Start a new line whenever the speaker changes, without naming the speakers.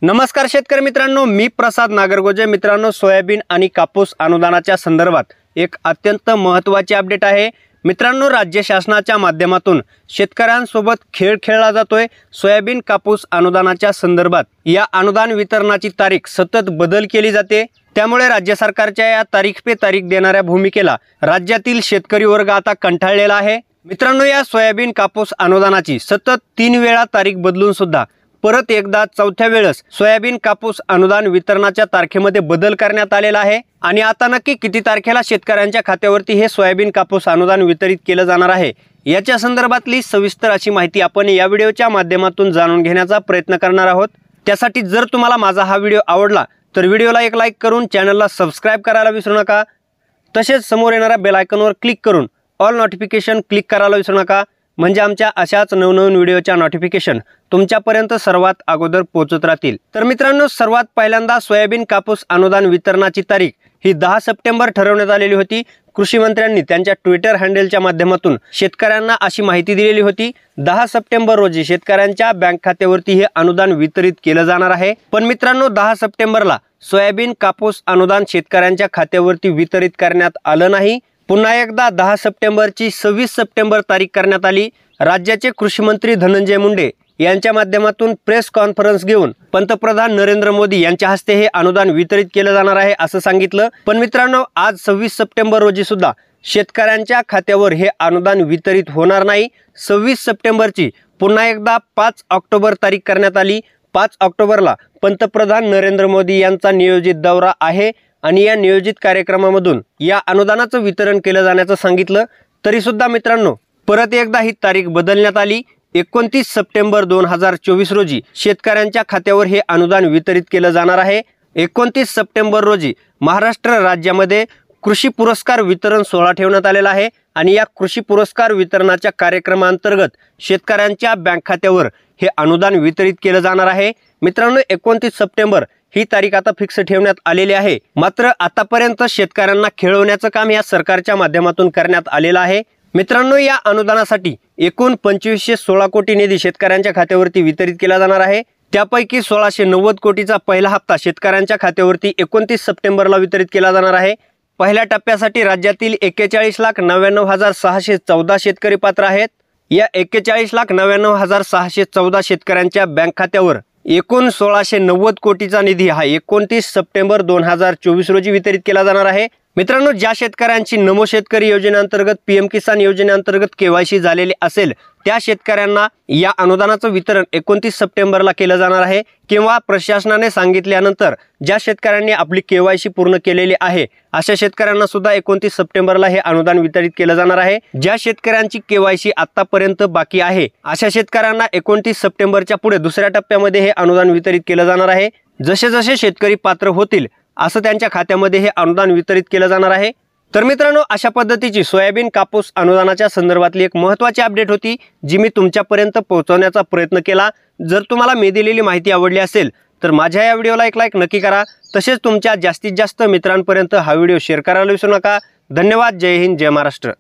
नमस्कार शेतकरी मित्रांनो, मी प्रसाद नागरगोजे। मित्रांनो, सोयाबीन आणि कापूस अनुदानाच्या संदर्भात एक अत्यंत महत्त्वाची अपडेट आहे। मित्रांनो, राज्य शासनाच्या माध्यमातून शेतकऱ्यांसोबत खेळ खेळला जातोय। सोयाबीन कापूस अनुदानाच्या संदर्भात या अनुदान वितरणाची तारीख सतत बदल केली जाते। त्यामुळे राज्य सरकारच्या या तारीख पे तारीख देणाऱ्या भूमिकेला राज्यातील शेतकरी वर्ग आता कंटाळलेला आहे। मित्रांनो, या सोयाबीन कापूस अनुदानाची सतत 3 वेळा तारीख बदलून सुद्धा परत एकदा चौथ्या वेळेस सोयाबीन कापूस अनुदान वितरणाच्या तारखेमध्ये बदल करण्यात आलेला आहे। आणि आता नक्की किती तारखेला शेतकऱ्यांच्या खात्यावरती हे सोयाबीन कापूस अनुदान वितरित केलं जाणार आहे, याच्या संदर्भातली सविस्तर अशी माहिती आपण या व्हिडिओच्या माध्यमातून जाणून घेण्याचा प्रयत्न करणार आहोत। त्यासाठी जर तुम्हाला माझा हा व्हिडिओ आवडला तर व्हिडिओला एक लाईक करून चॅनलला सबस्क्राइब करायला विसरू नका। तसेच समोर येणाऱ्या बेल आयकॉनवर क्लिक करून ऑल नोटिफिकेशन क्लिक करायला विसरू नका, म्हणजे आमच्या अशाच नवनवीन व्हिडिओच्या नोटिफिकेशन तुमच्यापर्यंत सर्वात अगोदर पोहोचत राहतील। तर मित्रांनो, सर्वात पहिल्यांदा सोयाबीन कापूस अनुदान वितरणाची तारीख ही 10 सप्टेंबर ठरवण्यात आलेली होती। कृषी मंत्र्यांनी त्यांच्या ट्विटर हँडलच्या माध्यमातून शेतकऱ्यांना अशी माहिती दिलेली होती। 10 सप्टेंबर रोजी शेतकऱ्यांच्या बँक खात्यावरती हे अनुदान वितरित केलं जाणार आहे। पण मित्रांनो, 10 सप्टेंबरला सोयाबीन कापूस अनुदान शेतकऱ्यांच्या खात्यावरती वितरित करण्यात आलं नाही। पुन्हा एकदा 10 सप्टेंबरची 26 सप्टेंबर तारीख करण्यात आली। राज्याचे कृषी मंत्री धनंजय मुंडे यांच्या माध्यमातून प्रेस कॉन्फरन्स घेऊन पंतप्रधान नरेंद्र मोदी यांच्या हस्ते हे अनुदान वितरित केलं जाणार आहे असं सांगितलं। पण मित्रांनो, आज 26 सप्टेंबर रोजी सुद्धा शेतकऱ्यांच्या खात्यावर हे अनुदान वितरित होणार नाही। 26 सप्टेंबरची पुन्हा एकदा 5 ऑक्टोबर तारीख करण्यात आली। 5 ऑक्टोबरला पंतप्रधान नरेंद्र मोदी यांचा नियोजित दौरा आहे आणि या नियोजित कार्यक्रमामधून या अनुदानाचं वितरण केलं जाण्याचं सांगितलं। तरी सुद्धा मित्रांनो, परत एकदा ही तारीख बदलण्यात आली। 29 सप्टेंबर 2024 रोजी शेतकऱ्यांच्या खात्यावर हे अनुदान वितरित केलं जाणार आहे। 29 सप्टेंबर रोजी महाराष्ट्र राज्यामध्ये कृषी पुरस्कार वितरण सोहळा ठेवण्यात आलेला आहे आणि या कृषी पुरस्कार वितरणाच्या कार्यक्रमांतर्गत शेतकऱ्यांच्या बँक खात्यावर हे अनुदान वितरित केलं जाणार आहे। मित्रांनो, 29 सप्टेंबर ही तारीख आता फिक्स ठेवण्यात आलेली आहे। मात्र आतापर्यंत शेतकऱ्यांना खेळवण्याचं काम या सरकारच्या माध्यमातून करण्यात आलेलं आहे। मित्रांनो, या अनुदानासाठी एकूण 2516 कोटी निधी शेतकऱ्यांच्या खात्यावरती वितरित केला जाणार आहे। त्यापैकी 1690 कोटीचा पहिला हप्ता शेतकऱ्यांच्या खात्यावरती 29 सप्टेंबरला वितरित केला जाणार आहे। पहिल्या टप्प्यासाठी राज्यातील 41,99,614 शेतकरी पात्र आहेत। या 41,99,614 शेतकऱ्यांच्या बँक खात्यावर एकूण 1690 कोटीचा निधी हा 29 सप्टेंबर 2024 रोजी वितरित केला जाणार आहे। मित्रांनो, ज्या शेतकऱ्यांची नमो शेतकरी योजनेअंतर्गत पीएम किसान योजनेअंतर्गत केवायसी झालेली असेल त्या शेतकऱ्यांना या अनुदानाचं वितरण 29 सप्टेंबरला केलं जाणार आहे। किंवा प्रशासनाने सांगितल्यानंतर ज्या शेतकऱ्यांनी आपली केवायसी पूर्ण केलेली आहे अशा शेतकऱ्यांना सुद्धा 29 सप्टेंबरला हे अनुदान वितरित केलं जाणार आहे। ज्या शेतकऱ्यांची केवायसी आतापर्यंत बाकी आहे अशा शेतकऱ्यांना 29 सप्टेंबरच्या पुढे दुसऱ्या टप्प्यामध्ये हे अनुदान वितरित केलं जाणार आहे। जसे जसे शेतकरी पात्र होतील असं त्यांच्या खात्यामध्ये हे अनुदान वितरित केलं जाणार आहे। तर मित्रांनो, अशा पद्धतीची सोयाबीन कापूस अनुदानाच्या संदर्भातली एक महत्त्वाची अपडेट होती जी मी तुमच्यापर्यंत पोहोचवण्याचा प्रयत्न केला। जर तुम्हाला मी दिलेली माहिती आवडली असेल तर माझ्या या व्हिडिओला एक लाईक नक्की करा। तसेच तुमच्या जास्तीत जास्त मित्रांपर्यंत हा व्हिडिओ शेअर करायला विसरू नका। धन्यवाद। जय हिंद, जय महाराष्ट्र।